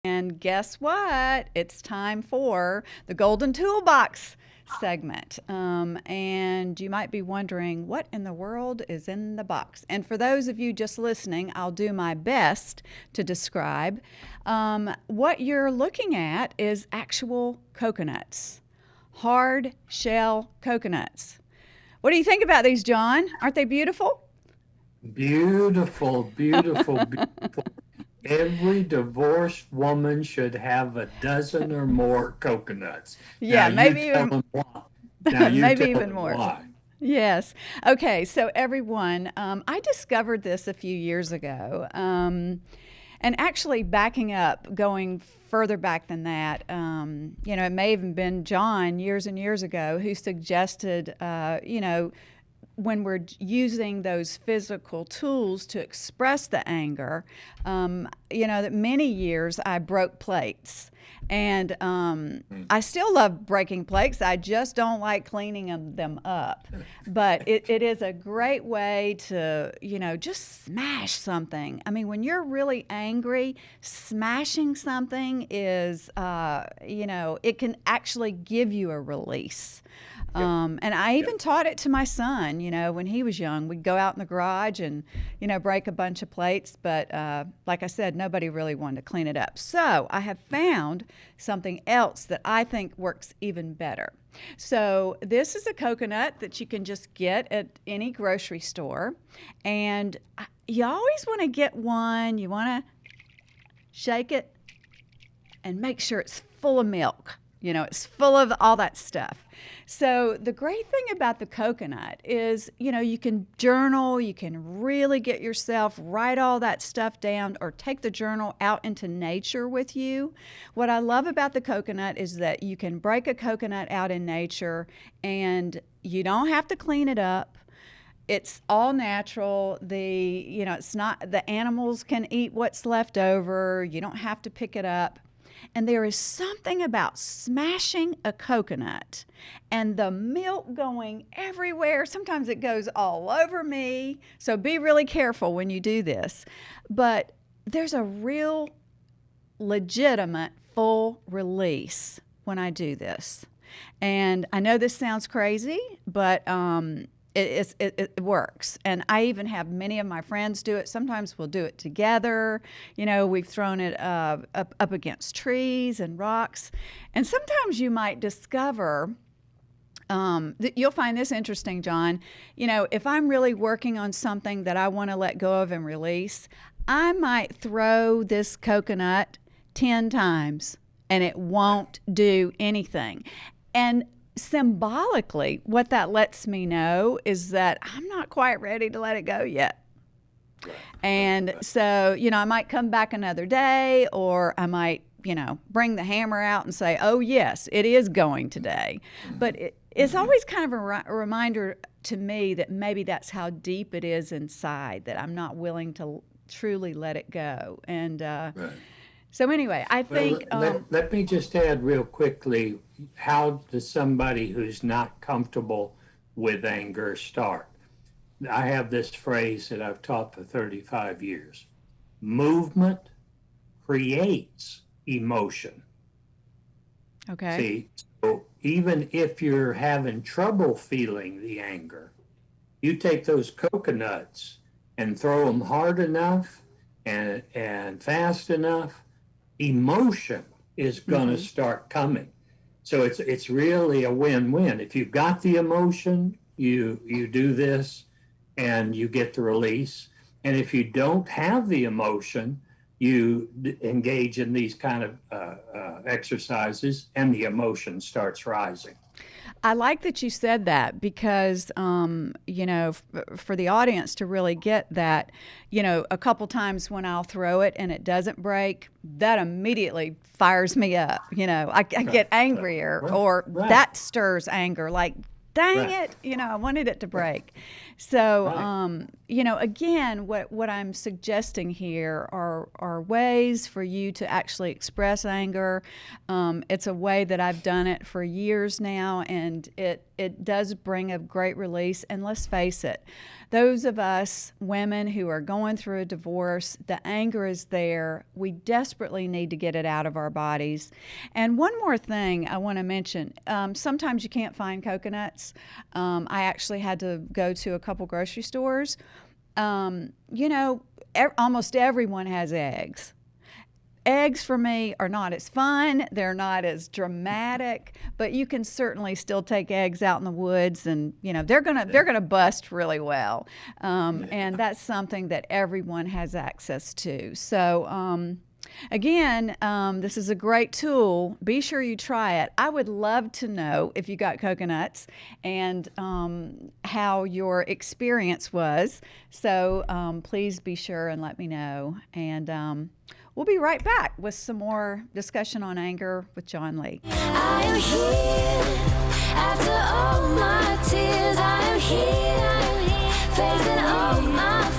And guess what? It's time for the Golden Toolbox segment. And you might be wondering, what in the world is in the box? And for those of you just listening, I'll do my best to describe. What you're looking at is actual coconuts, hard shell coconuts. What do you think about these, John? Aren't they beautiful? Beautiful, beautiful, beautiful. Every divorced woman should have a dozen or more coconuts. Now Yeah, you maybe tell even them why. Now you maybe tell even them more. why. Yes. Okay. So, everyone, I discovered this a few years ago. And actually, backing up, going further back than that, it may have even been John years and years ago who suggested, when we're using those physical tools to express the anger, that many years I broke plates. And I still love breaking plates. I just don't like cleaning them up. But it is a great way to, just smash something. I mean, when you're really angry, smashing something is, it can actually give you a release. Yep. And I Yep. even taught it to my son, when he was young. We'd go out in the garage and, break a bunch of plates. But like I said, nobody really wanted to clean it up. So I have found something else that I think works even better. So this is a coconut that you can just get at any grocery store. And you always want to get one. You want to shake it and make sure it's full of milk. It's full of all that stuff. So the great thing about the coconut is, you can journal, you can really get yourself, write all that stuff down, or take the journal out into nature with you. What I love about the coconut is that you can break a coconut out in nature and you don't have to clean it up. It's all natural. It's not, the animals can eat what's left over. You don't have to pick it up. And there is something about smashing a coconut and the milk going everywhere. Sometimes it goes all over me. So be really careful when you do this. But there's a real legitimate full release when I do this. And I know this sounds crazy, but it works. And I even have many of my friends do it. Sometimes we'll do it together. We've thrown it up against trees and rocks. And sometimes you might discover that you'll find this interesting, John. If I'm really working on something that I want to let go of and release, I might throw this coconut 10 times and it won't do anything. And symbolically, what that lets me know is that I'm not quite ready to let it go yet. Right. And Right. so, I might come back another day, or I might, bring the hammer out and say, oh, yes, it is going today. But it's always kind of a reminder to me that maybe that's how deep it is inside, that I'm not willing to truly let it go. And Right. so anyway, I Well, think, let me just add real quickly, how does somebody who's not comfortable with anger start? I have this phrase that I've taught for 35 years. Movement creates emotion. okay. See, so even if you're having trouble feeling the anger, you take those coconuts and throw them hard enough and fast enough, emotion is going to start coming. So it's really a win-win. If you've got the emotion, you do this and you get the release. And if you don't have the emotion, you engage in these kind of exercises and the emotion starts rising. I like that you said that because, for the audience to really get that, a couple times when I'll throw it and it doesn't break, that immediately fires me up. I get angrier, Right. or Right. that stirs anger. Like, dang Right. it, I wanted it to break. So, Right. again, what I'm suggesting here are ways for you to actually express anger. It's a way that I've done it for years now, and it does bring a great release. And let's face it, those of us women who are going through a divorce, the anger is there. We desperately need to get it out of our bodies. And one more thing I want to mention, sometimes you can't find coconuts. I actually had to go to a couple grocery stores. Almost everyone has eggs. Eggs for me are not as fun, they're not as dramatic, but you can certainly still take eggs out in the woods, and they're gonna bust really well, and that's something that everyone has access to. So again, this is a great tool. Be sure you try it. I would love to know if you got coconuts and how your experience was. So please be sure and let me know. And we'll be right back with some more discussion on anger with John Lee. I am here after all my tears. I am here facing all my